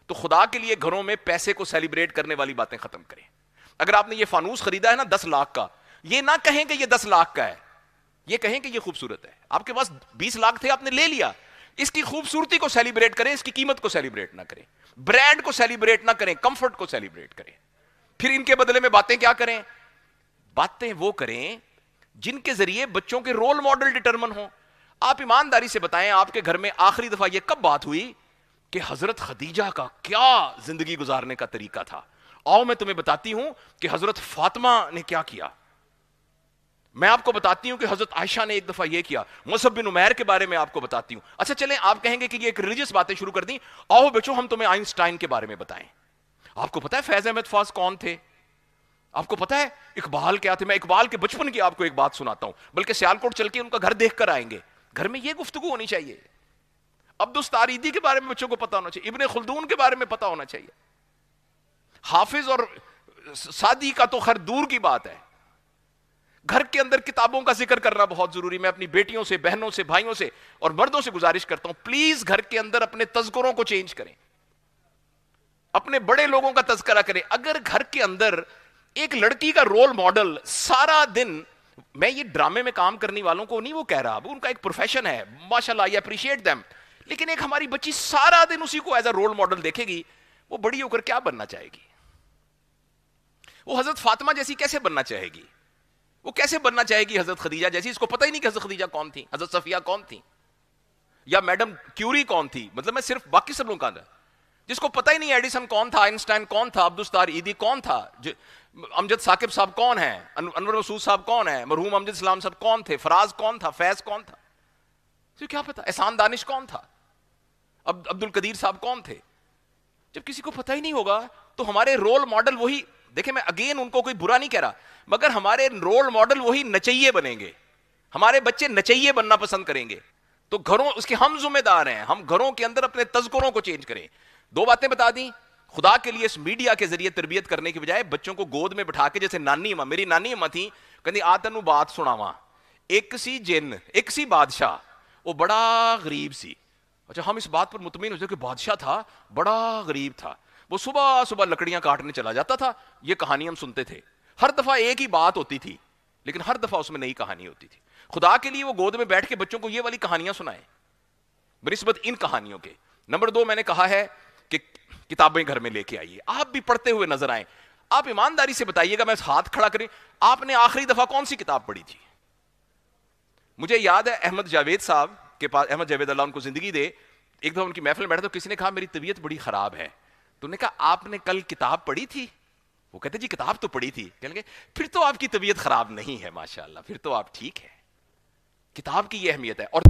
تو خدا کے لیے گھروں میں پیسے کو سیلیبریٹ کرنے والی باتیں ختم کریں. اگر آپ نے یہ فانوس خریدا ہے نا 10 لاکھ کا, یہ نہ کہیں کہ یہ 10 لاکھ کا ہے, یہ کہیں کہ یہ خوبصورت ہے. آپ کے پاس 20 لاکھ تھے, آپ نے لے لیا, اس کی خوبصورتی کو سیلیبریٹ کریں, اس کی قیمت کو سیلیبریٹ نہ کریں, برانڈ کو سیلیبریٹ نہ کریں, کمفرٹ کو سیلیبریٹ کریں. پھر ان کے بدلے میں باتیں کیا کریں؟ باتیں وہ کریں جن کے ذریعے بچوں کے رول ماڈل ڈٹرمن ہوں. آپ ایمانداری سے بتائیں, آپ کے گھر میں آخری دفعہ یہ کب بات ہوئی کہ حضرت خدیجہ کا کیا زندگی گزارنے کا طریقہ تھا؟ آؤ میں تمہیں بتاتی ہوں کہ حضرت فاطمہ نے کیا کیا. میں آپ کو بتاتی ہوں کہ حضرت عائشہ نے ایک دفعہ یہ کیا. مصعب بن عمیر کے بارے میں آپ کو بتاتی ہوں. اچھا چلیں, آپ کہیں گے کہ یہ ایک ریلیجس باتیں شروع کر دیں, آؤ بچوں ہم تمہیں آئنسٹائن کے بارے میں بتائیں. آپ کو پتا ہے فیض احمد فاض کون تھے؟ آپ کو پتا ہے اقبال کیا تھے؟ میں اقبال کے بچپن کی آپ کو ایک بات سناتا ہوں, بلکہ سیالکوٹ چل کے ان کا گھر دیکھ کر آئیں گے. گھر میں یہ گفتگو ہونی چاہیے. عبدالستاریدی کے بارے میں بچوں کو پتا ہونا چاہیے, ابن خلدون کے بارے میں پتا ہونا چاہیے. حافظ اور سعدی کا تو خیر دور کی بات ہے. گھر کے اندر کتابوں کا ذکر کرنا بہت ضروری. میں اپنی بیٹیوں سے, بہنوں سے, بھائیوں سے اور مردوں سے گزارش کرتا ہوں, پلیز گھر کے اندر اپنے تذکروں کو چینج کریں, اپنے بڑے لوگوں کا تذکرہ کریں. اگر گھر کے اندر ایک لڑکی کا رول ماڈل سارا دن, میں یہ ڈرامے میں کام کرنے والوں کو نہیں وہ کہہ رہا, ان کا ایک پروفیشن ہے, ماشاءاللہ آئی اپریشیٹ دیم, لیکن ایک ہماری بچی سارا دن اسی کو ایز اے رول ماڈل دیکھے گی, وہ بڑی ہو کر کیا بننا چاہے گی؟ وہ حضرت فاطمہ جیسی کیسے بننا چاہے گی؟ وہ کیسے بننا چاہے گی حضرت خدیجہ جیسی؟ اس کو پتہ ہی نہیں کہ حضرت خدیجہ کون تھی, حضرت صفیہ کون تھی, یا میڈم کیوری کون تھی. مطلب میں صرف باقی سب لوگوں کا, جس کو پتہ ہی نہیں ایڈیسن کون تھا, آئنسٹائن کون تھا, عبدالستار ایدی کون تھا, امجد ثاقب صاحب کون ہیں, انور مسعود صاحب کون ہیں, مرحوم امجد اسلام صاحب کون تھے, فراز کون تھا, فیض کون تھا, تو کیا پتا, احسان دانش کون تھا, عبد القدیر صاحب کون تھے. جب کسی کو پتہ ہی نہیں ہوگا تو ہمارے رول ماڈل وہی, دیکھیں میں اگین ان کو کوئی برا نہیں کہہ رہا, مگر ہمارے رول ماڈل وہی نچیے بنیں گے. ہمارے بچے نچیے بننا پسند کریں گے. تو گھروں اس کے ہم ذمہ دار ہیں, ہم گھروں کے اندر اپنے تذکروں کو چینج کریں. 2 باتیں بتا دیں. خدا کے لیے اس میڈیا کے ذریعے تربیت کرنے کی بجائے بچوں کو گود میں بٹھا کے, جیسے نانی اماں, میری نانی اماں تھی, کہندی آ تینوں بات سناواں, ایک سی جن, ایک سی بادشاہ, وہ بڑا غریب سی. اچھا ہم اس بات پر مطمئن ہو جائے کہ بادشاہ تھا, بڑا غریب تھا, وہ صبح صبح لکڑیاں کاٹنے چلا جاتا تھا. یہ کہانی ہم سنتے تھے, ہر دفعہ ایک ہی بات ہوتی تھی, لیکن ہر دفعہ اس میں نئی کہانی ہوتی تھی. خدا کے لیے وہ گود میں بیٹھ کے بچوں کو یہ والی کہانیاں سنائیں بنسبت ان کہانیوں کے. نمبر 2, میں نے کہا ہے کہ کتابیں گھر میں لے کے آئیے, آپ بھی پڑھتے ہوئے نظر آئیں. آپ ایمانداری سے بتائیے گا, میں ہاتھ کھڑا کریں, آپ نے آخری دفعہ کون سی کتاب پڑھی تھی؟ مجھے یاد ہے احمد جاوید صاحب کے پاس, احمد جاوید اللہ ان کو زندگی دے, ایک دفعہ ان کی محفل میں بیٹھا تو کسی نے کہا میری طبیعت بڑی خراب ہے. تو نے کہا آپ نے کل کتاب پڑھی تھی؟ وہ کہتے جی کتاب تو پڑھی تھی. کہنے لگے پھر تو آپ کی طبیعت خراب نہیں ہے, ماشاءاللہ, پھر تو آپ ٹھیک ہے. کتاب کی یہ اہمیت ہے. اور